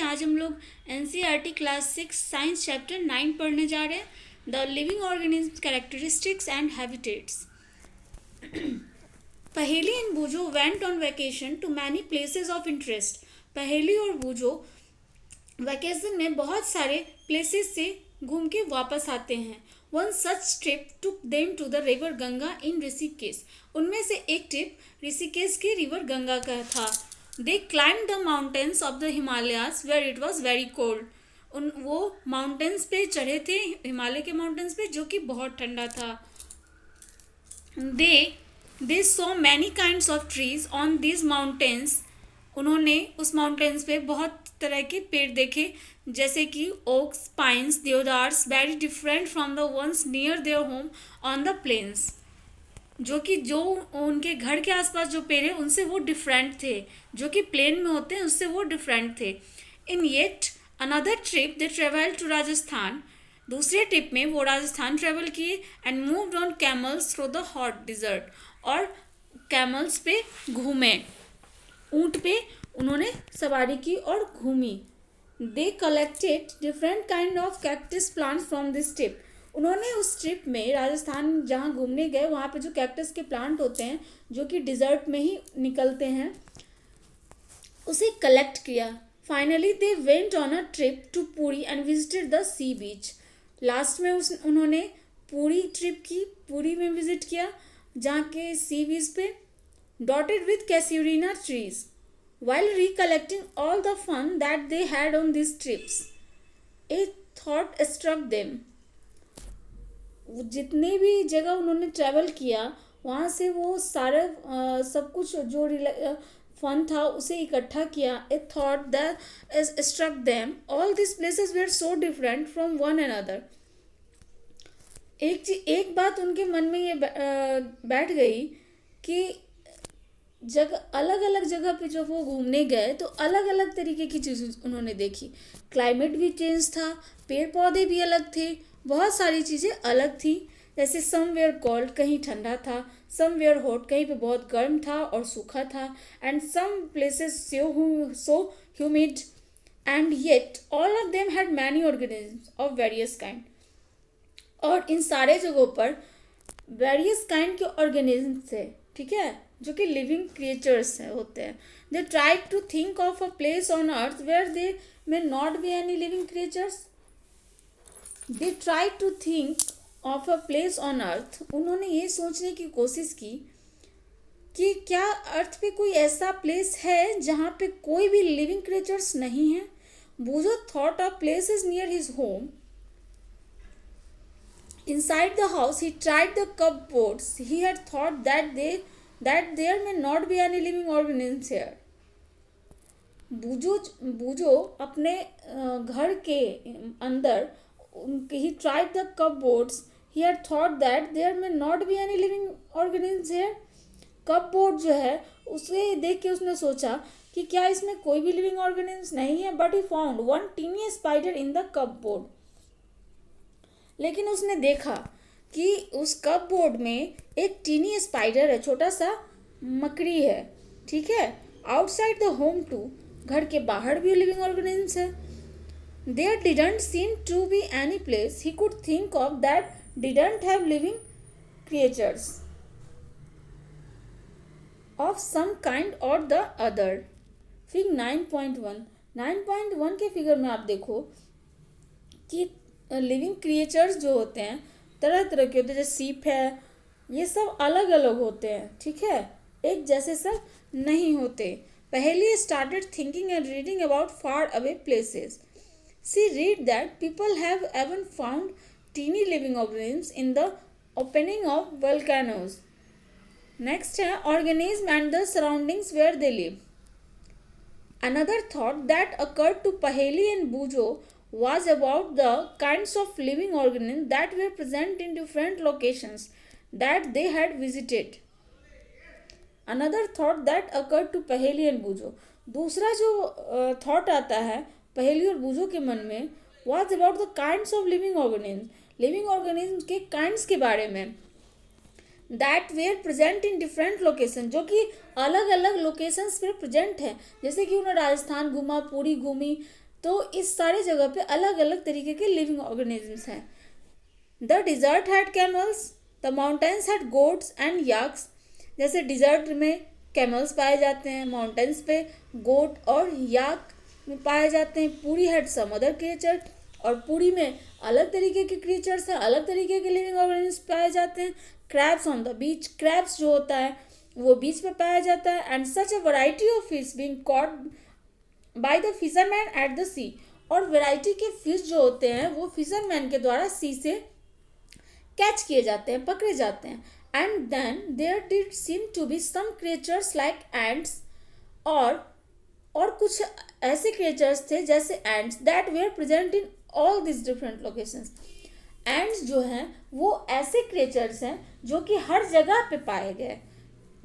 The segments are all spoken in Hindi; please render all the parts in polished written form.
आज हम लोग NCERT क्लास 6 साइंस चैप्टर 9 पढ़ने जा रहे हैं the living organism characteristics and habitats. Paheli and Boojho went on vacation to many places of interest. Paheli और बूजो वैकेशन में बहुत सारे प्लेसेस से घूम के वापस आते हैं। One such trip took them to the river Ganga in Rishikesh. उनमें से एक ट्रिप ऋषिकेश के रिवर गंगा का था। They climbed the mountains of the Himalayas where it was very cold. वो माउंटेन्स पे चढ़े थे, हिमालय के माउंटेन्स पे, जो कि बहुत ठंडा था। They saw many kinds of trees on this mountains. उन्होंने उस माउंटेन्स पे बहुत तरह के पेड़ देखे, जैसे कि oaks, pines, deodars, very different from the ones near their home on the plains. जो उनके घर के आसपास जो पेड़ हैं उनसे वो डिफरेंट थे, जो कि प्लेन में होते हैं उससे वो डिफरेंट थे। In yet another trip they travel to Rajasthan. दूसरे ट्रिप में वो राजस्थान ट्रेवल किए and moved on camels through the hot desert. और कैमल्स पे घूमे, ऊंट पे उन्होंने सवारी की और घूमी। They collected different kind of cactus plants from this trip. उन्होंने उस ट्रिप में राजस्थान जहाँ घूमने गए वहाँ पे जो कैक्टस के प्लांट होते हैं जो कि डिजर्ट में ही निकलते हैं, उसे कलेक्ट किया। Finally they went on a trip to Puri and visited the sea beach. Last में उन्होंने पुरी ट्रिप की, पुरी में विजिट किया जहाँ के सी बीच पे dotted with casuarina trees. While recollecting all the fun that they had on these trips, a thought struck them. जितने भी जगह उन्होंने ट्रैवल किया वहाँ से वो सारा सब कुछ जो फन था उसे इकट्ठा किया। A thought that struck them, all this places were so different from one another. एक बात उनके मन में ये बैठ गई कि अलग अलग जगह पे जब वो घूमने गए तो अलग अलग तरीके की चीज़ें उन्होंने देखी। क्लाइमेट भी चेंज था, पेड़ पौधे भी अलग थे, बहुत सारी चीज़ें अलग थी। जैसे समवेयर कोल्ड, कहीं ठंडा था, समवेयर हॉट, कहीं पे बहुत गर्म था और सूखा था, and some places so humid, and yet all of them had many organisms of various kind. और इन सारे जगहों पर वेरियस काइंड के ऑर्गेनिज्म थे, ठीक है, जो कि लिविंग क्रिएचर्स होते हैं। They try to think of a place on earth where they may not be any living creatures. They try to think of a place on earth. उन्होंने ये सोचने की कोशिश की कि क्या अर्थ पे कोई ऐसा प्लेस है जहाँ पे कोई भी लिविंग क्रिएचर्स नहीं है। Boojho thought of place is near his home. Inside the house, he tried the cupboards. He had thought that there may not be any living organisms here. बूजो अपने घर के अंदर he tried the cupboards. He had thought that there may not be any living organisms here. Cupboard जो है उसे देख के उसने सोचा कि क्या इसमें कोई भी लिविंग ऑर्गेनिज्म नहीं है। But he found one tiny spider in the cupboard. लेकिन उसने देखा कि उस कपबोर्ड में एक टीनी स्पाइडर है, छोटा सा मकड़ी है, ठीक है। आउटसाइड द होम टू, घर के बाहर भी लिविंग ऑर्गेनिजम्स है। There didn't seem to be any place he could think of that didn't have living creatures of some kind or the other. Figure 9.1 9.1 के फिगर में आप देखो कि लिविंग क्रिएचर्स जो होते हैं तरह तरह के होते हैं। जैसे सीप है, ये सब अलग अलग होते हैं, ठीक है, एक जैसे सब नहीं होते। Paheli started thinking and reading about far away places. She read that people have even found tiny living organisms in the opening of volcanoes. Next है organism and the surroundings where they live. Another thought that occurred to Paheli and Boojho was about the kinds of living organisms that were present in different locations that they had visited. Another thought that occurred to पहेली and बूजो। दूसरा जो थॉट आता है पहेली और बूजो के मन में was about the kinds of living organisms, living organism के काइंड्स के बारे में, that were present in different location, जो कि अलग अलग लोकेशंस पे प्रेजेंट है। जैसे कि उन्होंने राजस्थान घूमा, पूरी घूमी, तो इस सारे जगह पे अलग अलग तरीके के लिविंग ऑर्गेनिजम्स हैं. The desert had camels, the mountains had goats and yaks. जैसे डिजर्ट में कैमल्स पाए जाते हैं, माउंटेन्स पे गोट और याक में पाए जाते हैं. पूरी हैड सम अदर क्रिएचर, और पूरी में अलग तरीके के क्रिएचर्स हैं, अलग तरीके के लिविंग ऑर्गेनिजम्स पाए जाते हैं. Crabs on the beach, crabs जो होता है वो बीच पे पाया जाता है. And such a variety of fish being caught by the fisherman at the sea. और वैरायटी के फिश जो होते हैं वो फिशरमैन के द्वारा सी से कैच किए जाते हैं, पकड़े जाते हैं. And then there did seem to be some creatures like ants, और कुछ ऐसे क्रिएचर्स थे जैसे ants that were present in all this different locations. Ants जो हैं वो ऐसे क्रिएचर्स हैं जो कि हर जगह पे पाए गए,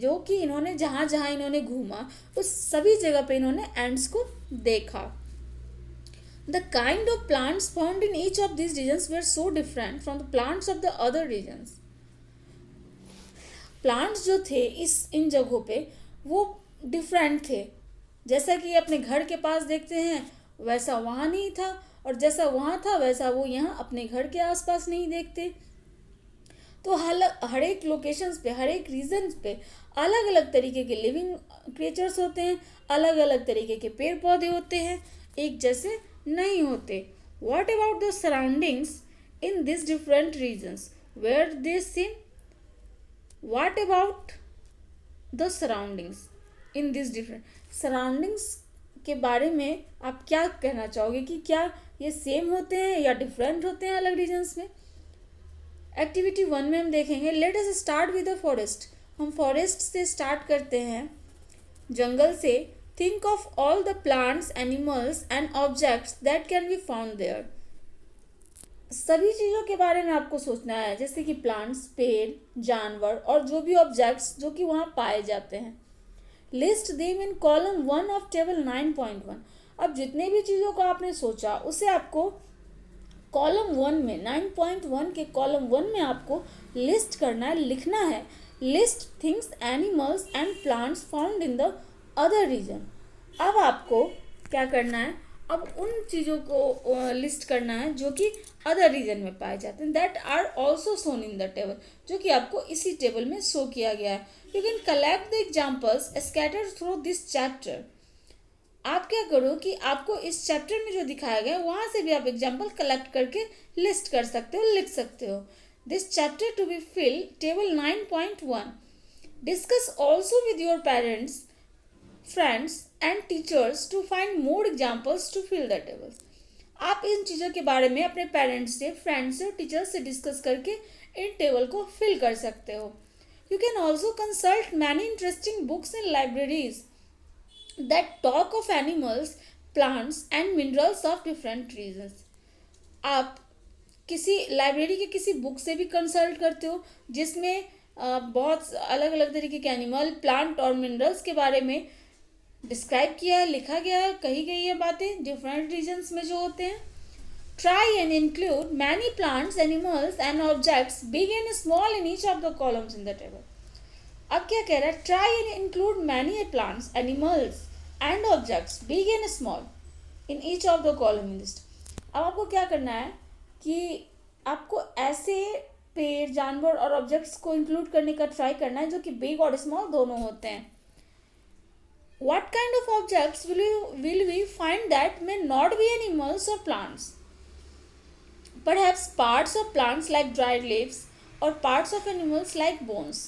जो कि इन्होंने जहाँ जहाँ इन्होंने घूमा उस सभी जगह पे इन्होंने एंट्स को देखा. The kind of plants found in each of these regions were so different from the plants of the other regions. Plants जो थे इन जगहों पे वो डिफरेंट थे. जैसा कि अपने घर के पास देखते हैं वैसा वहाँ नहीं था, और जैसा वहाँ था वैसा वो यहाँ अपने घर के आसपास नहीं देखते. तो हर एक लोकेशंस पे, हर एक रीजन्स पे अलग अलग तरीके के लिविंग क्रिएचर्स होते हैं, अलग अलग तरीके के पेड़ पौधे होते हैं, एक जैसे नहीं होते. What about the surroundings in these different regions? Where they seem? What about the surroundings in these different surroundings के बारे में आप क्या कहना चाहोगे कि क्या ये सेम होते हैं या डिफरेंट होते हैं अलग रीजन्स में? एक्टिविटी 1 में हम देखेंगे let us start with the forest. हम फॉरेस्ट से स्टार्ट करते हैं, जंगल से. Think of all the plants, animals and objects that can be found there. सभी चीज़ों के बारे में आपको सोचना है, जैसे कि प्लांट्स, पेड़, जानवर और जो भी ऑब्जेक्ट्स जो कि वहाँ पाए जाते हैं. List them in column 1 of table 9.1. अब जितने भी चीज़ों को आपने सोचा उसे आपको कॉलम 1 में 9.1 के कॉलम 1 में आपको लिस्ट करना है, लिखना है. List things, animals and plants found in the other region. अब आपको क्या करना है, अब उन चीज़ों को लिस्ट करना है जो कि अदर रीजन में पाए जाते हैं, that are also shown in the table, जो कि आपको इसी टेबल में शो किया गया है. You can collect the examples scattered through this chapter. आप क्या करो कि आपको इस चैप्टर में जो दिखाया गया है वहाँ से भी आप एग्जाम्पल कलेक्ट करके लिस्ट कर सकते हो, लिख सकते हो. This chapter to be fill table 9.1. Discuss also with your parents, friends and teachers to find more examples to fill the tables. आप इन चीज़ों के बारे में अपने पेरेंट्स से, फ्रेंड्स से और टीचर्स से डिस्कस करके इन टेबल को फिल कर सकते हो. You can also consult many interesting books in libraries that talk of animals, plants and minerals of different regions. आप किसी लाइब्रेरी के किसी बुक से भी कंसल्ट करते हो जिसमें बहुत अलग अलग तरीके के एनिमल, प्लांट और मिनरल्स के बारे में डिस्क्राइब किया है, लिखा गया है, कही गई है बातें डिफरेंट रीजन्स में जो होते हैं. Try and include many plants, animals and objects big and small in each of the columns in the table. अब क्या कह रहा है, try and include many plants, animals and objects big and small in each of the column in list. अब आपको क्या करना है कि आपको ऐसे पेड़, जानवर और ऑब्जेक्ट्स को इंक्लूड करने का ट्राई करना है जो कि बिग और स्मॉल दोनों होते हैं. What kind of objects will we find that may not be animals or plants? Perhaps parts of plants like dried leaves or parts of animals like bones.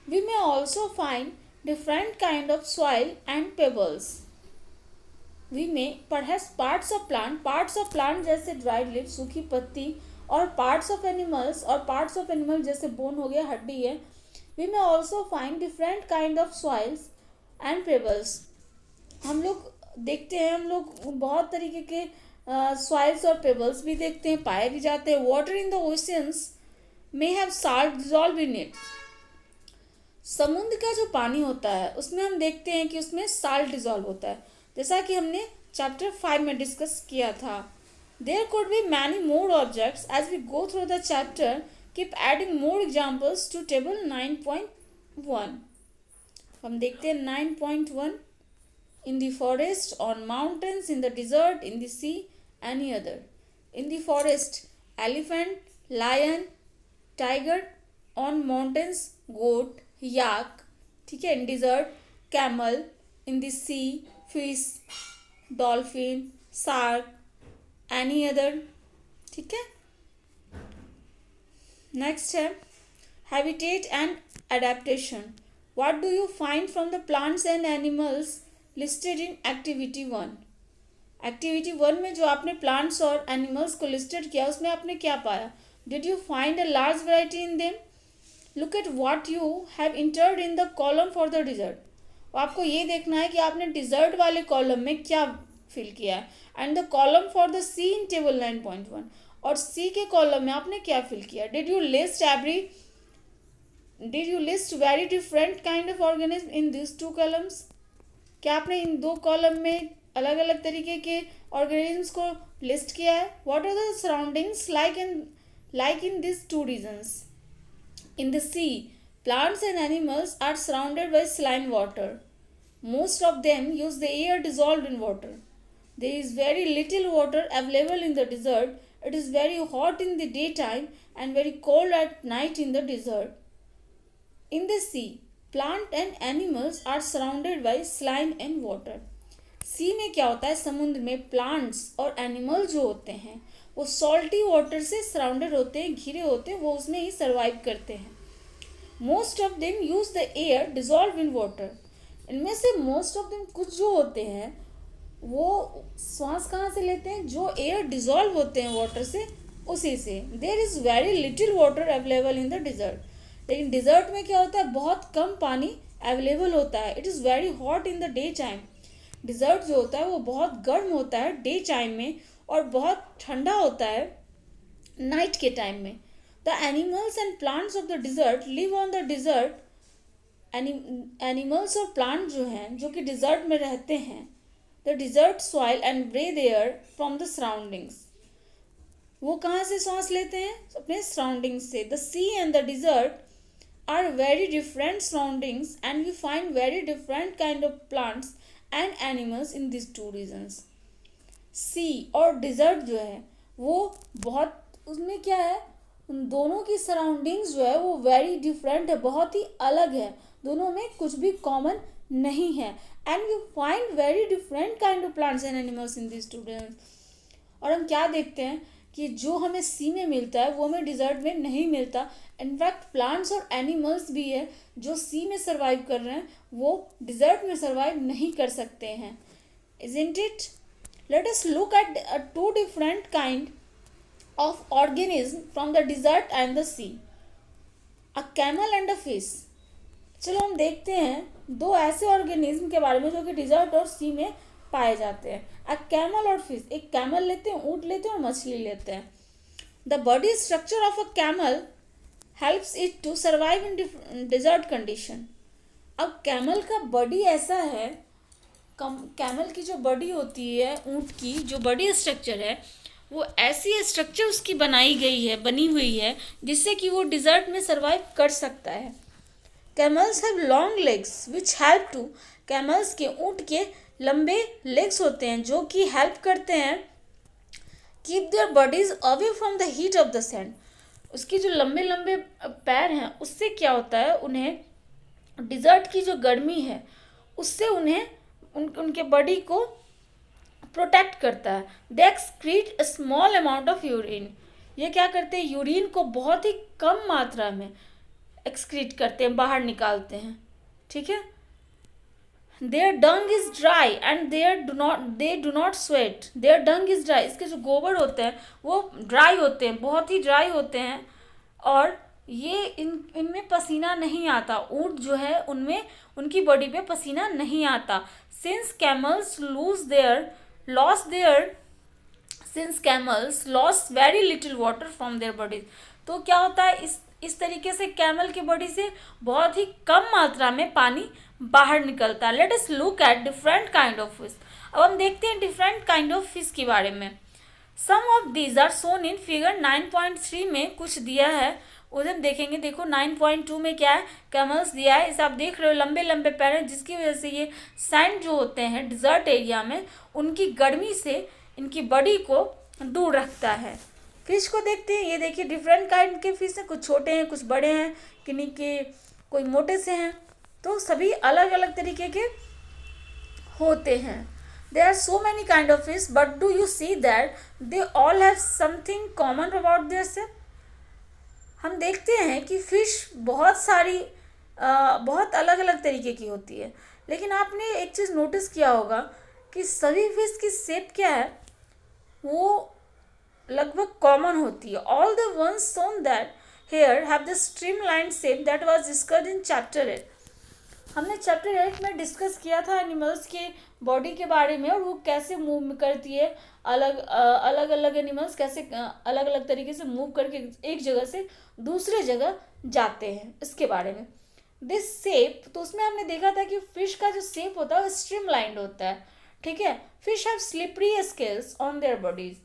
We may also find different kind of soil and pebbles. We may perhaps parts of plant जैसे dried leaves, सूखी पत्ती, और parts of animals जैसे bone हो गया, हड्डी है. We may also find different kind of soils and pebbles. हम लोग देखते हैं, हम लोग बहुत तरीके के सॉइल्स और पेबल्स भी देखते हैं, पाए भी जाते हैं. Water in the oceans may have salt dissolve in it. समुद्र का जो पानी होता है उसमें हम देखते हैं कि उसमें साल्ट डिजॉल्व होता है, जैसा कि हमने चैप्टर 5 में डिस्कस किया था. There could be many more objects as we go through the chapter. Keep adding more examples to table 9.1. हम देखते हैं 9.1. in the forest, on mountains, in the desert, in the sea, any other. In the forest, elephant, lion, tiger. On mountains, goat, yak. ठीक है. In desert, camel. In the sea, fish, dolphin, shark, any other. ठीक है. नेक्स्ट है habitat and adaptation. What do you find from the plants and animals listed in activity 1? Activity 1 में जो आपने प्लांट्स और एनिमल्स को लिस्टेड किया उसमें आपने क्या पाया? Did you find a large variety in them? Look at what you have entered in the column for the dessert. आपको ये देखना है कि आपने डिजर्ट वाले कॉलम में क्या फिल किया है. And the column for the sea in table 9.1 और सी के कॉलम में आपने क्या फिल किया. Did you list very different kind of organism in this 2 columns? क्या आपने इन 2 कॉलम में अलग अलग तरीके के ऑर्गेनिजम्स को लिस्ट किया है. What are the surroundings like in this 2 regions. In the sea, plants and animals are surrounded by slime water. Most of them use the air dissolved in water. There is very little water available in the desert. It is very hot in the daytime and very cold at night in the desert. In the sea, plant and animals are surrounded by slime and water. सी में क्या होता है, समुद्र में प्लांट्स और एनिमल जो होते हैं वो सॉल्टी वाटर से सराउंडेड होते हैं, घिरे होते हैं, वो उसमें ही सर्वाइव करते हैं. Most of them use the air dissolve in water. इनमें से मोस्ट ऑफ देम कुछ जो होते हैं वो सांस कहाँ से लेते हैं, जो एयर डिजॉल्व होते हैं वाटर से, उसी से. There is very little water available in the desert. लेकिन डिजर्ट में क्या होता है, बहुत कम पानी अवेलेबल होता है. It is very hot in the day time. Desert जो होता है वो बहुत गर्म होता है डे टाइम में और बहुत ठंडा होता है नाइट के टाइम में. The animals and plants of the desert live on the desert. Animals और प्लांट जो हैं जो कि डिजर्ट में रहते हैं, the desert soil and breathe air from the surroundings. वो कहाँ से सांस लेते हैं, अपने सराउंडिंग्स से. The sea and the desert are very different surroundings and we find very different kind of plants and animals in this 2 regions. Sea और डिजर्ट जो है वो बहुत, उसमें क्या है, उन दोनों की सराउंडिंग्स जो है वो वेरी डिफरेंट है, बहुत ही अलग है. दोनों में कुछ भी कॉमन नहीं है. And we find very different kind of plants and animals in this 2 regions. और हम क्या देखते हैं कि जो हमें सी में मिलता है वो हमें डिजर्ट में नहीं मिलता. इनफैक्ट प्लांट्स और एनिमल्स भी है जो सी में सर्वाइव कर रहे हैं वो डिजर्ट में सर्वाइव नहीं कर सकते हैं. Isn't it? Let us look at 2 different kind of organism from the desert and the sea. A camel and a fish. चलो हम देखते हैं 2 ऐसे ऑर्गेनिज्म के बारे में जो कि डिजर्ट और सी में पाए जाते हैं. अ कैमल और फिश. एक कैमल लेते हैं, ऊँट लेते हैं और मछली लेते हैं. The body structure of a camel helps it to survive in desert condition. अब कैमल का बॉडी ऐसा है, कैमल की जो बॉडी होती है, ऊँट की जो बॉडी स्ट्रक्चर है वो ऐसी स्ट्रक्चर उसकी बनी हुई है जिससे कि वो डिजर्ट में सर्वाइव कर सकता है. Camels have long legs which help to. Camels के, ऊँट के लंबे लेग्स होते हैं जो कि हेल्प करते हैं keep their bodies away from the heat of the sand. उसकी जो लंबे लंबे पैर हैं उससे क्या होता है, उन्हें डिजर्ट की जो गर्मी है उससे उन्हें उनके बॉडी को प्रोटेक्ट करता है. दे excrete a small amount of urine. ये क्या करते हैं, यूरिन को बहुत ही कम मात्रा में एक्सक्रीट करते हैं, बाहर निकालते हैं. ठीक है. Their dung is dry and they do not sweat. Their dung is dry. इसके जो गोबर होते हैं वो ड्राई होते हैं, बहुत ही ड्राई होते हैं और ये इनमें पसीना नहीं आता. ऊँट जो है उनमें, उनकी बॉडी पे पसीना नहीं आता. Since camels loss very little water from their bodies. तो क्या होता है, इस तरीके से कैमल की बॉडी से बहुत ही कम मात्रा में पानी बाहर निकलता है. Late us look at different kind of fish. अब हम देखते हैं डिफरेंट काइंड ऑफ फिश के बारे में. Some of these are shown in figure 9.3 में कुछ दिया है. उधर देखेंगे, देखो 9.2 में क्या है, कैमल्स दिया है, इसे आप देख रहे हो लंबे लंबे पैर हैं, जिसकी वजह से ये सैंड जो होते हैं डिजर्ट एरिया में, उनकी गर्मी से इनकी बॉडी को दूर रखता है। फिश को देखते हैं, ये देखिए डिफरेंट काइंड के फिश हैं, कुछ छोटे हैं, कुछ बड़े हैं, किन्हीं के कोई मोटे से हैं, तो सभी अलग अलग तरीके के होते हैं। There are so many kind of fish, but do you see that they all have something common about themselves? हम देखते हैं कि फिश बहुत सारी बहुत अलग अलग तरीके की होती है, लेकिन आपने एक चीज़ नोटिस किया होगा कि सभी फिश की शेप क्या है, वो लगभग कॉमन होती है। All the ones shown that here have the streamline shape that was discussed in chapter 8। हमने चैप्टर 8 में डिस्कस किया था एनिमल्स के बॉडी के बारे में, और वो कैसे मूव करती है, अलग अलग एनिमल्स कैसे अलग अलग तरीके से मूव करके एक जगह से दूसरे जगह जाते हैं, इसके बारे में। दिस शेप, तो उसमें हमने देखा था कि फिश का जो शेप होता है वो स्ट्रीमलाइंड होता है, ठीक है। Fish have slippery scales on their bodies.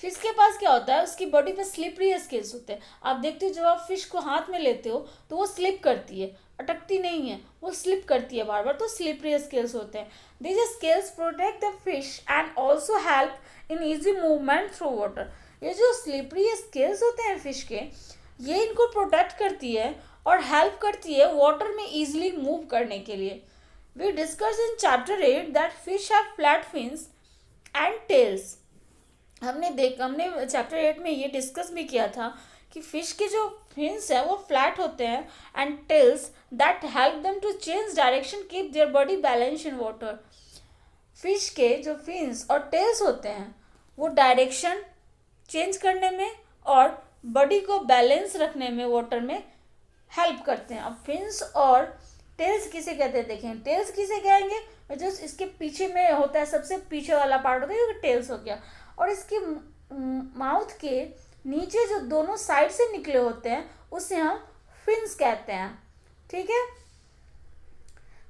Fish के पास क्या होता है, उसकी बॉडी पे स्लिपरी स्केल्स होते हैं। आप देखते हो जब आप फिश को हाथ में लेते हो तो वो स्लिप करती है, अटकती नहीं है, वो स्लिप करती है बार बार, तो स्लिपरी स्केल्स होते हैं। These scales protect the fish and also help in easy movement through water. ये जो स्लिपरी स्केल्स होते हैं फिश के, ये इनको प्रोटेक्ट करती है और हेल्प करती है वाटर में ईजिली मूव करने के लिए। We discuss in chapter 8 that fish have flat fins and tails. हमने चैप्टर 8 में ये डिस्कस भी किया था कि फिश के जो फिन्स है वो फ्लैट होते हैं, and tails that help them to change direction, keep their body balance in water. Fish के जो फिन्स और टेल्स होते हैं वो डायरेक्शन चेंज करने में और बॉडी को बैलेंस रखने में वाटर में हेल्प करते हैं। अब फिन्स और टेल्स किसे कहते हैं, देखें टेल्स किसे कहेंगे, जो इसके पीछे में होता है, सबसे पीछे वाला पार्ट होता है, ये टेल्स हो गया। और इसके माउथ के नीचे जो दोनों साइड से निकले होते हैं उसे हम फिन्स कहते हैं, ठीक है।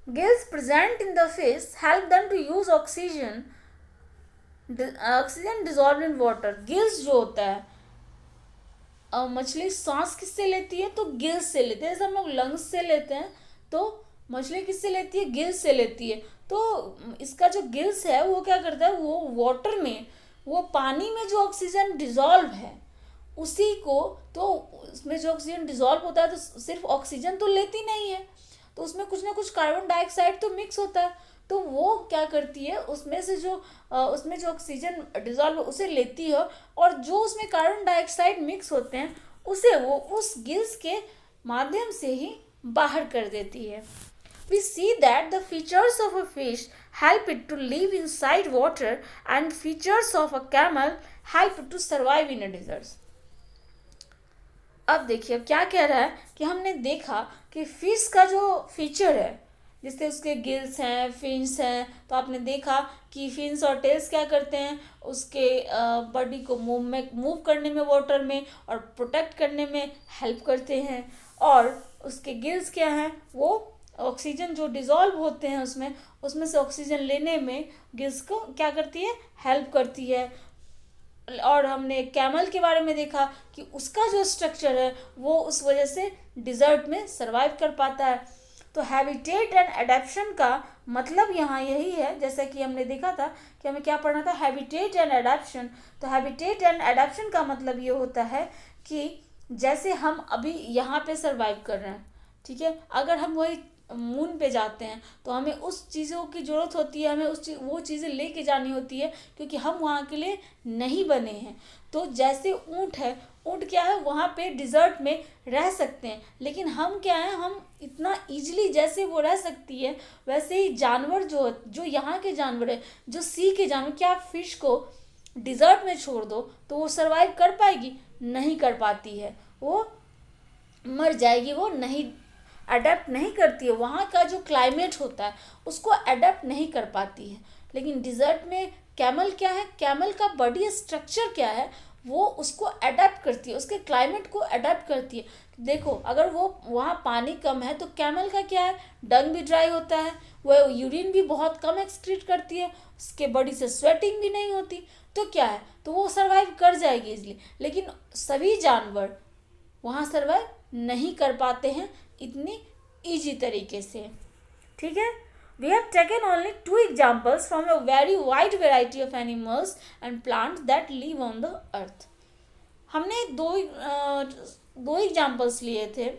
Gills present in the fish help them to use oxygen dissolve in water. Gills जो होता है, मछली सांस किससे लेती है, तो गिल्स से लेते हैं। जैसे हम लोग लंग्स से लेते हैं, तो मछली किससे लेती है, गिल्स से लेती है। तो इसका जो गिल्स है वो क्या करता है, वो वाटर में, वो पानी में जो ऑक्सीजन डिजॉल्व है उसी को, तो उसमें जो ऑक्सीजन डिजॉल्व होता है तो सिर्फ ऑक्सीजन तो लेती नहीं है, तो उसमें कुछ ना कुछ कार्बन डाइऑक्साइड तो मिक्स होता है। तो वो क्या करती है, उसमें से जो उसमें जो ऑक्सीजन डिजॉल्व उसे लेती है, और जो उसमें कार्बन डाइऑक्साइड मिक्स होते हैं उसे वो उस गिल्स के माध्यम से ही बाहर कर देती है। We see that the features of a fish help it to live inside water and features of a camel help it to survive in a desert. अब देखिए अब क्या कह रहा है कि हमने देखा कि फिश का जो फीचर है, जैसे उसके गिल्स हैं, फिन्स हैं, तो आपने देखा कि फिन्स और टेल्स क्या करते हैं, उसके बॉडी को मूव करने में वाटर में और प्रोटेक्ट करने में हेल्प करते हैं। और उसके गिल्स क्या हैं, वो ऑक्सीजन जो डिज़ोल्व होते हैं उसमें से ऑक्सीजन लेने में गिल्स को क्या करती है, हेल्प करती है। और हमने कैमल के बारे में देखा कि उसका जो स्ट्रक्चर है वो उस वजह से डिज़र्ट में सर्वाइव कर पाता है। तो हैबिटेट एंड एडेप्शन का मतलब यहाँ यही है, जैसा कि हमने देखा था कि हमें क्या पढ़ना था, हैबिटेट एंड एडेप्शन। तो हैबिटेट एंड एडेप्शन का मतलब ये होता है कि जैसे हम अभी यहाँ पे सर्वाइव कर रहे हैं, ठीक है, अगर हम वही मून पे जाते हैं तो हमें उस चीज़ों की ज़रूरत होती है, हमें वो चीज़ें लेके जानी होती है, क्योंकि हम वहाँ के लिए नहीं बने हैं। तो जैसे ऊँट है, ऊँट क्या है, वहाँ पे डिज़र्ट में रह सकते हैं, लेकिन हम क्या है, हम इतना ईजिली जैसे वो रह सकती है वैसे ही जानवर जो यहाँ के जानवर है, जो सी के जानवर, क्या आप फिश को डिज़र्ट में छोड़ दो तो वो सर्वाइव कर पाएगी, नहीं कर पाती है, वो मर जाएगी, वो नहीं अडेप्ट नहीं करती है, वहाँ का जो क्लाइमेट होता है उसको अडेप्ट नहीं कर पाती है। लेकिन डिज़र्ट में कैमल क्या है, कैमल का बॉडी स्ट्रक्चर क्या है, वो उसको अडेप्ट करती है, उसके क्लाइमेट को अडेप्ट करती है। देखो अगर वो वहाँ पानी कम है तो कैमल का क्या है, डंग भी ड्राई होता है, वो यूरिन भी बहुत कम एक्सक्रीट करती है, उसके बॉडी से स्वेटिंग भी नहीं होती, तो क्या है, तो वो सर्वाइव कर जाएगी इजली। लेकिन सभी जानवर वहाँ सर्वाइव नहीं कर पाते हैं इतनी ईजी तरीके से। ठीक है, we have taken only 2 examples from a very wide variety of animals and plants that live on the earth. हमने दो एग्जाम्पल्स लिए थे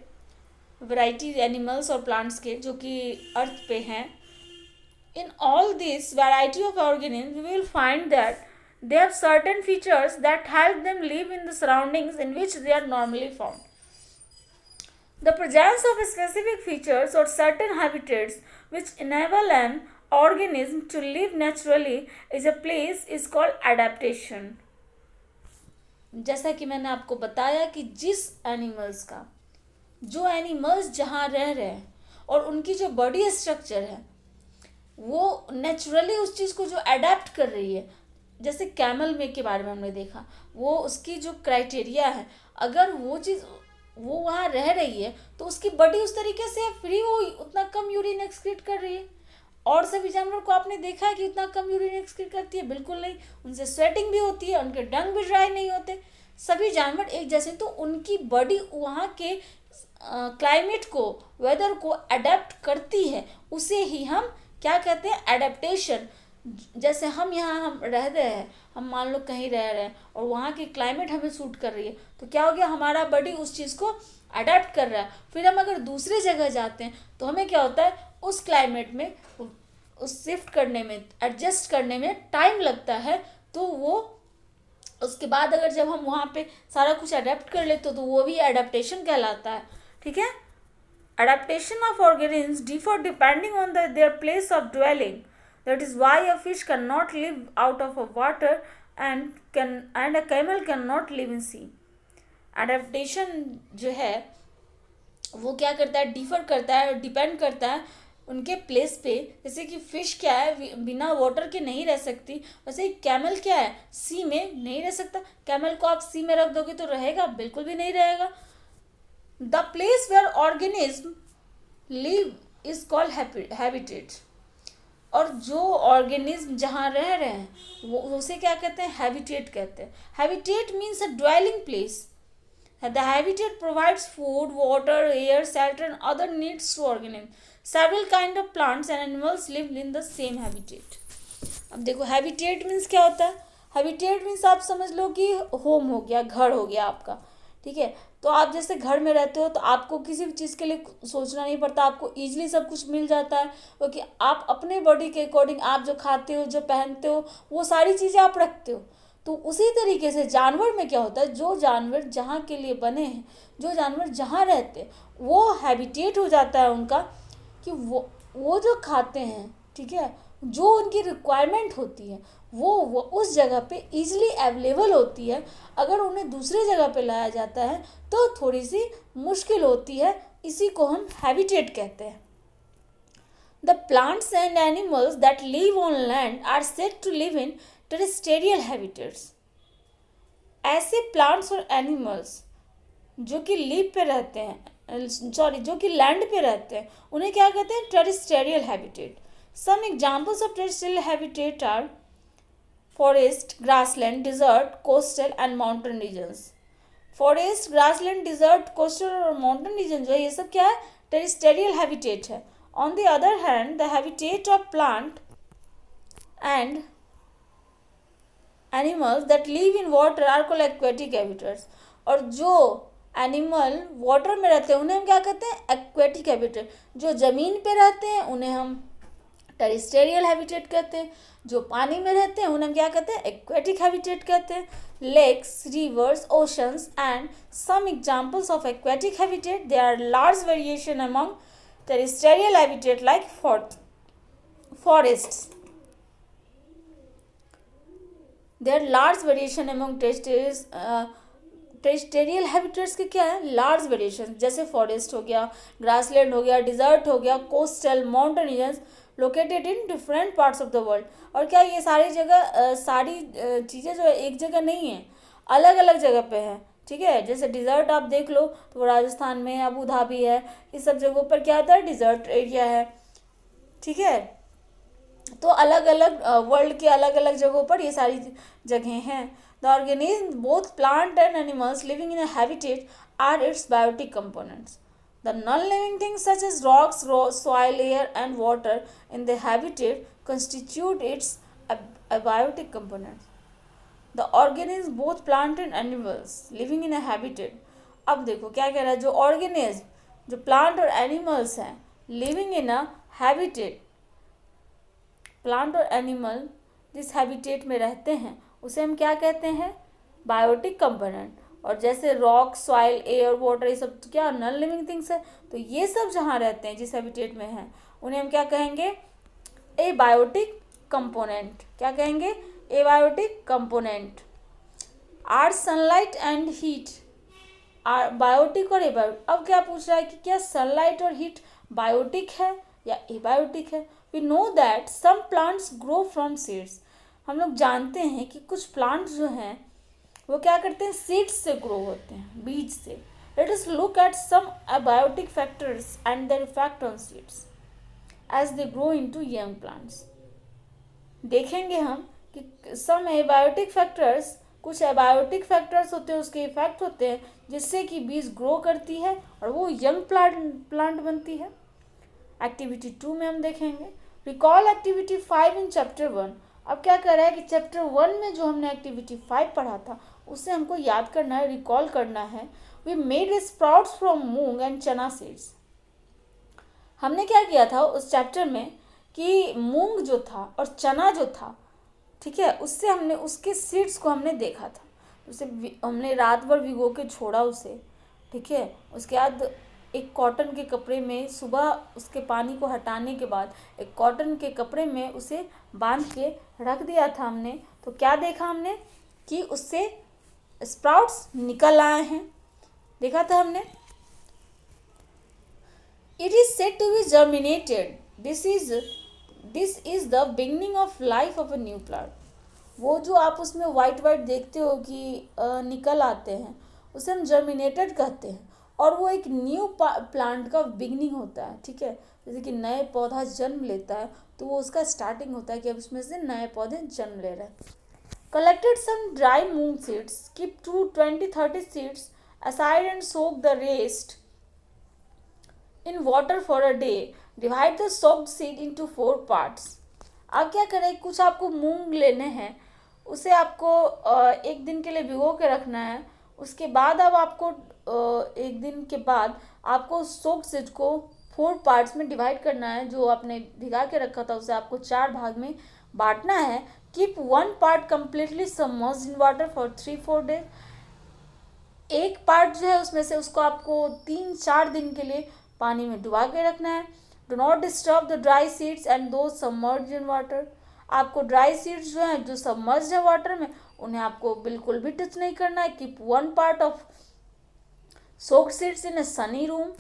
वैरायटी एनिमल्स और प्लांट्स के जो कि अर्थ पे हैं। In all this variety of organisms, we will find that they have certain features that help them live in the surroundings in which they are normally found. The presence of specific features or certain habitats which enable an organism to live naturally is a place is called adaptation. जैसा कि मैंने आपको बताया कि जिस एनिमल्स का जो एनिमल्स जहाँ रह रहे हैं और उनकी जो बॉडी स्ट्रक्चर है वो नेचुरली उस चीज़ को जो अडेप्ट कर रही है, जैसे कैमल में के बारे में हमने देखा, वो उसकी जो क्राइटेरिया है, अगर वो चीज़ वो वहाँ रह रही है तो उसकी बॉडी उस तरीके से फ्री, वो उतना कम यूरिन एक्सक्रीट कर रही है। और सभी जानवर को आपने देखा है कि उतना कम यूरिन एक्सक्रीट करती है? बिल्कुल नहीं। उनसे स्वेटिंग भी होती है, उनके डंग भी ड्राई नहीं होते। सभी जानवर एक जैसे, तो उनकी बॉडी वहाँ के क्लाइमेट को, वेदर को अडेप्ट करती है, उसे ही हम क्या कहते हैं? एडेप्टेशन। जैसे हम रह रहे हैं, हम मान लो कहीं रह रहे हैं और वहाँ की क्लाइमेट हमें सूट कर रही है, तो क्या हो गया? हमारा बॉडी उस चीज़ को अडेप्ट कर रहा है। फिर हम अगर दूसरी जगह जाते हैं तो हमें क्या होता है? उस क्लाइमेट में उस शिफ्ट करने में, एडजस्ट करने में टाइम लगता है। तो वो उसके बाद अगर जब हम वहाँ पे सारा कुछ अडेप्ट कर लेते तो वो भी एडेप्टेशन कहलाता है। ठीक है, adaptation of organisms differ depending on their place of dwelling. That is why a fish cannot live out of a water and a camel cannot live in sea. Adaptation जो है वो क्या करता है? डिफर करता है, डिपेंड करता है उनके प्लेस पे। जैसे कि फिश क्या है, बिना वाटर के नहीं रह सकती, वैसे ही कैमल क्या है, सी में नहीं रह सकता। कैमल को आप सी में रख दोगे तो रहेगा? बिल्कुल भी नहीं रहेगा। The place where organisms live is called habitat. और जो ऑर्गेनिज्म जहाँ रह रहे हैं वो उसे क्या कहते हैं? हैबिटेट कहते हैं। Habitat means a dwelling place. The habitat provides food, water, air, shelter and other needs to organisms. Several kind of plants and animals live in the same habitat. अब देखो हैबिटेट मीन्स क्या होता है? हैबिटेट मीन्स आप समझ लो कि होम हो गया, घर हो गया आपका। ठीक है, तो आप जैसे घर में रहते हो तो आपको किसी भी चीज़ के लिए सोचना नहीं पड़ता, आपको ईजिली सब कुछ मिल जाता है, क्योंकि आप अपने बॉडी के अकॉर्डिंग आप जो खाते हो, जो पहनते हो, वो सारी चीज़ें आप रखते हो। तो उसी तरीके से जानवर में क्या होता है? जो जानवर जहाँ के लिए बने हैं, जो जानवर जहाँ रहते हैं, वो हैबिटेट हो जाता है उनका, कि वो जो खाते हैं, ठीक है, जो उनकी रिक्वायरमेंट होती है वो उस जगह पे ईजिली अवेलेबल होती है। अगर उन्हें दूसरी जगह पे लाया जाता है तो थोड़ी सी मुश्किल होती है। इसी को हम हैबिटेट कहते हैं। The plants and animals that live on land are said to live in terrestrial habitats. ऐसे प्लांट्स और एनिमल्स जो कि लीव पे रहते हैं, जो कि लैंड पे रहते हैं, उन्हें क्या कहते हैं? Terrestrial habitat. Some examples of terrestrial habitat are forest, grassland, desert, coastal and mountain regions. Forest, grassland, desert, coastal और mountain region जो है, ये सब क्या है? Terrestrial habitat है। On the other hand, the habitat of plant and animals that live in water are called aquatic habitats. और जो एनिमल वाटर में रहते हैं उन्हें हम क्या कहते हैं? Aquatic habitat. जो ज़मीन पे रहते हैं उन्हें हम टेरेस्ट्रियल हैबिटेट कहते हैं। जो पानी में रहते हैं उन्हें हम क्या कहते हैं? एक्वेटिक हैबिटेट कहते हैं। Lakes, rivers, oceans and some examples of aquatic habitat. There are large variation among terrestrial habitat like forests. There are large variation among terrestrial habitats के क्या है? Large variation. जैसे फॉरेस्ट हो गया, ग्रासलैंड हो गया, डिजर्ट हो गया, coastal, mountain regions located in different parts of the world. और क्या ये सारी जगह सारी चीज़ें जो है एक जगह नहीं है, अलग अलग जगह पे है। ठीक है, जैसे डिज़र्ट आप देख लो तो वो राजस्थान में है, अबू धाबी है, इस सब जगहों पर क्या होता है? डिज़र्ट एरिया है। ठीक है, तो अलग अलग वर्ल्ड के अलग अलग जगहों पर ये सारी जगहें हैं. The organism both plant and animals living in a habitat are its biotic components. The non-living things such as rocks, soil, air, and water in the habitat constitute its abiotic components. The organisms, both plant and animals, living in a habitat. अब देखो क्या कह रहा है, जो ऑर्गेनिज्म, जो प्लांट और एनिमल्स हैं, living in a habitat, plant और एनिमल जिस हैबिटेट में रहते हैं उसे हम क्या कहते हैं, बायोटिक कंपोनेंट. और जैसे रॉक, सॉइल, एयर, वाटर, ये सब क्या नॉन लिविंग थिंग्स है. तो ये सब जहाँ रहते हैं, जिस हैबिटेट में हैं, उन्हें हम क्या कहेंगे, ए बायोटिक कंपोनेंट. क्या कहेंगे, abiotic component. Are sunlight and heat are biotic और एबायोटिक. अब क्या पूछ रहा है कि क्या सनलाइट और हीट बायोटिक है या एबायोटिक है. We know that some plants grow from seeds. हम लोग जानते हैं कि कुछ प्लांट्स जो हैं वो क्या करते हैं, सीड्स से ग्रो होते हैं, बीज से. Let us look at some abiotic factors and their effect on seeds as they grow into young plants. देखेंगे हम कि सम एबायोटिक फैक्टर्स, कुछ एबायोटिक फैक्टर्स होते हैं, उसके इफेक्ट होते हैं जिससे कि बीज ग्रो करती है और वो यंग प्लांट बनती है. एक्टिविटी 2 में हम देखेंगे, रिकॉल एक्टिविटी 5 इन चैप्टर 1. अब क्या कर रहा है कि चैप्टर 1 में जो हमने एक्टिविटी 5 पढ़ा था उससे हमको याद करना है, रिकॉल करना है. We made sprouts from moong and chana seeds. हमने क्या किया था उस चैप्टर में कि मूंग जो था और चना जो था, ठीक है, उससे हमने उसके सीड्स को हमने देखा था. उसे हमने रात भर भिगो के छोड़ा उसे, ठीक है. उसके बाद एक कॉटन के कपड़े में सुबह उसके पानी को हटाने के बाद एक कॉटन के कपड़े में उसे बांध के रख दिया था हमने. तो क्या देखा हमने कि उससे स्प्राउट्स निकल आए हैं, देखा था हमने. It is said to be germinated. This is the beginning of life of a new plant. वो जो आप उसमें वाइट देखते हो कि निकल आते हैं, उसे हम जर्मिनेटेड कहते हैं. और वो एक न्यू प्लांट का बिगनिंग होता है, ठीक है. जैसे कि नए पौधा जन्म लेता है तो वो उसका स्टार्टिंग होता है कि अब उसमें से नए पौधे जन्म ले रहे हैं. Collected some dry moong seeds, keep 20-30 seeds aside and soak the rest in water for a day. Divide the soaked seed into 4 parts. अब क्या करें, कुछ आपको मूंग लेने हैं, उसे आपको एक दिन के लिए भिगो के रखना है. उसके बाद अब आपको एक दिन के बाद आपको सोक्ड सीड को 4 पार्ट्स में डिवाइड करना है. जो आपने भिगा के रखा था उसे आपको 4 भाग में बांटना है. Keep 1 part completely submerged in water for 3-4 days. एक पार्ट जो है उसमें से उसको आपको 3-4 दिन के लिए पानी में डुबा के रखना है. Do not disturb the dry seeds and दो सबमर्ज्ड इन वाटर. आपको ड्राई सीड्स जो हैं जो सबमर्ज्ड है वाटर में, उन्हें आपको बिल्कुल भी टच नहीं करना है. Keep 1 part of soaked seeds in a Sunny room.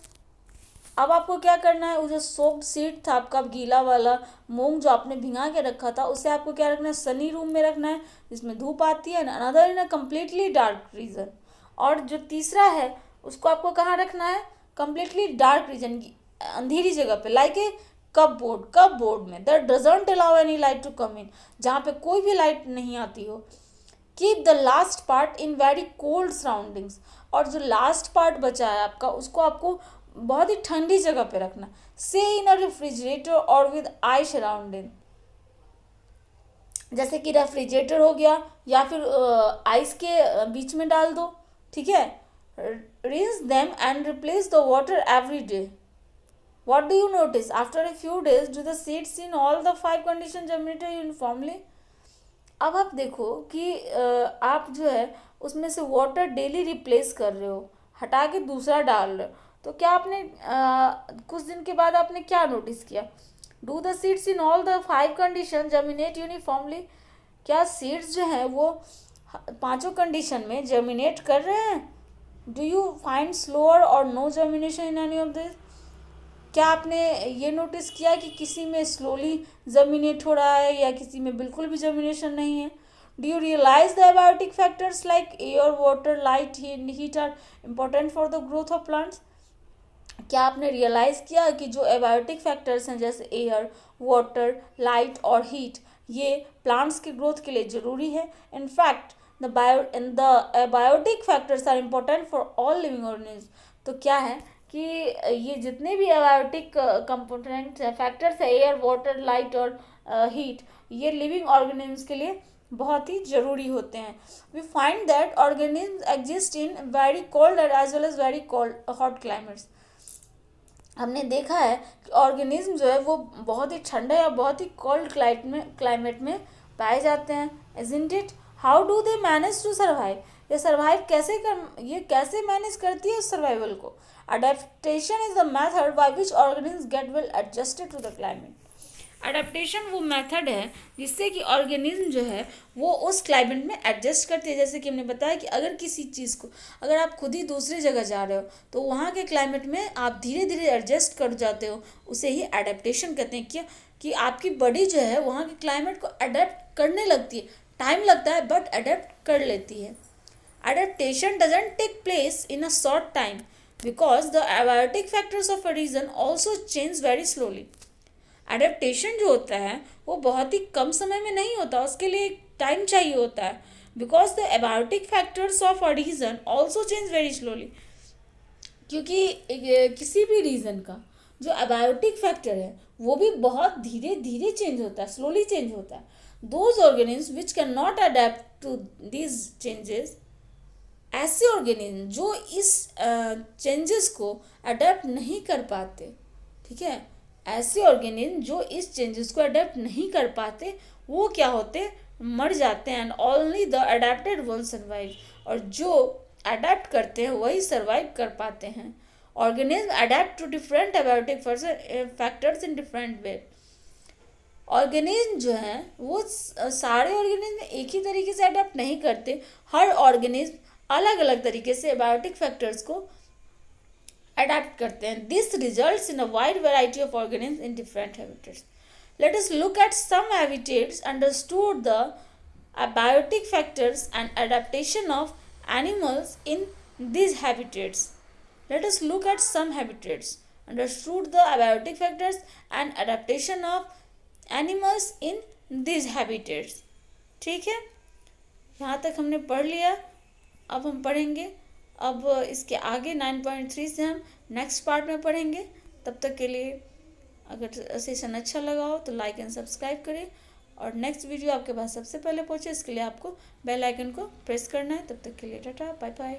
अब आपको क्या करना है, वो जो सोक्ड सीड था आपका गीला वाला मूंग जो आपने भिगा के रखा था, उसे आपको क्या रखना है, सनी रूम में रखना है जिसमें धूप आती है. Another in a completely dark region. और जो तीसरा है उसको आपको कहाँ रखना है, कम्प्लीटली डार्क रीजन की अंधेरी जगह पे, लाइक ए कप बोर्ड में that doesn't allow any light to come in, जहाँ पे कोई भी लाइट नहीं आती हो. Keep the last part in very cold surroundings. और जो लास्ट पार्ट बचा है आपका उसको आपको बहुत ही ठंडी जगह पे रखना. से इन अ रेफ्रिजरेटर और विद आइस सराउंडिंग. जैसे कि रेफ्रिजरेटर हो गया या फिर आइस के बीच में डाल दो, ठीक है. rinse them and replace the water every day. What do you notice? After a few days, do the seeds in all the 5 conditions germinate uniformly? अब आप देखो कि आप जो है उसमें से वाटर डेली रिप्लेस कर रहे हो, हटा के दूसरा डाल रहे हो. तो क्या आपने कुछ दिन के बाद आपने क्या नोटिस किया, do the seeds in all the 5 condition germinate uniformly. क्या सीड्स जो हैं वो 5 कंडीशन में जर्मिनेट कर रहे हैं. Do you find slower or no germination in any of this. क्या आपने ये नोटिस किया कि किसी में स्लोली जर्मिनेट हो रहा है या किसी में बिल्कुल भी जर्मिनेशन नहीं है. Do you realise the abiotic factors like air, water, light, heat are important for the growth of plants. क्या आपने रियलाइज़ किया कि जो एबायोटिक फैक्टर्स हैं जैसे एयर, वाटर, लाइट और हीट, ये प्लांट्स के ग्रोथ के लिए ज़रूरी है. In fact the abiotic factors are important for all living organism. तो क्या है कि ये जितने भी एबायोटिक कंपोनेंट्स हैं, फैक्टर्स है, एयर, वाटर, लाइट और हीट, ये लिविंग ऑर्गेनिज्म के लिए बहुत ही ज़रूरी होते हैं. We find that organism exist in very cold as well as very cold hot climates. हमने देखा है कि ऑर्गेनिज्म जो है वो बहुत ही ठंडे या बहुत ही कोल्ड क्लाइमेट में पाए जाते हैं. Isn't it? How do they manage to survive? ये कैसे मैनेज करती है सर्वाइवल को? Adaptation is the method by which organism get well adjusted to the climate. Adaptation वो मेथड है जिससे कि ऑर्गेनिज्म जो है वो उस क्लाइमेट में एडजस्ट करती है. जैसे कि हमने बताया कि अगर किसी चीज़ को, अगर आप खुद ही दूसरी जगह जा रहे हो तो वहाँ के क्लाइमेट में आप धीरे धीरे एडजस्ट कर जाते हो, उसे ही एडेप्टेशन कहते हैं. क्या कि आपकी बॉडी जो है वहाँ के क्लाइमेट को अडेप्ट करने लगती है. टाइम लगता है बट अडेप्ट कर लेती है. Adaptation doesn't take place in a short time because the abiotic factors of a region also change very slowly. Adaptation जो होता है वो बहुत ही कम समय में नहीं होता, उसके लिए टाइम चाहिए होता है. Because the abiotic factors of a region also change very slowly. क्योंकि किसी भी रीजन का जो एबायोटिक फैक्टर है वो भी बहुत धीरे धीरे चेंज होता है, स्लोली चेंज होता है. Those organism which can not adapt to these changes, ऐसे ऑर्गेनिज्म जो इस चेंजेस को अडेप्ट नहीं कर पाते, ठीक है, ऐसे ऑर्गेनिज्म जो इस चेंजेस को अडेप्ट नहीं कर पाते वो क्या होते, मर जाते हैं. And only the adapted one survive. और जो अडेप्ट करते हैं वही सर्वाइव कर पाते हैं. Organism adapt to different abiotic factors in different way. Organism जो है वो सारे ऑर्गेनिज्म एक ही तरीके से अडेप्ट नहीं करते. हर ऑर्गेनिज्म अलग अलग तरीके से एबायोटिक फैक्टर्स को अडेप्ट करते हैं. This results in a wide variety of organism in different habitats. Let us look at some habitats understood the abiotic factors and adaptation of animals in these habitats. Let us look at some habitats understood the abiotic factors and adaptation of animals in these habitats. ठीक है, यहाँ तक हमने पढ़ लिया. अब हम पढ़ेंगे, अब इसके आगे 9.3 से हम नेक्स्ट पार्ट में पढ़ेंगे. तब तक के लिए अगर सेशन अच्छा लगा हो तो लाइक एंड सब्सक्राइब करें और नेक्स्ट वीडियो आपके पास सबसे पहले पहुंचे इसके लिए आपको बेल आइकन को प्रेस करना है. तब तक के लिए टाटा, बाय बाय.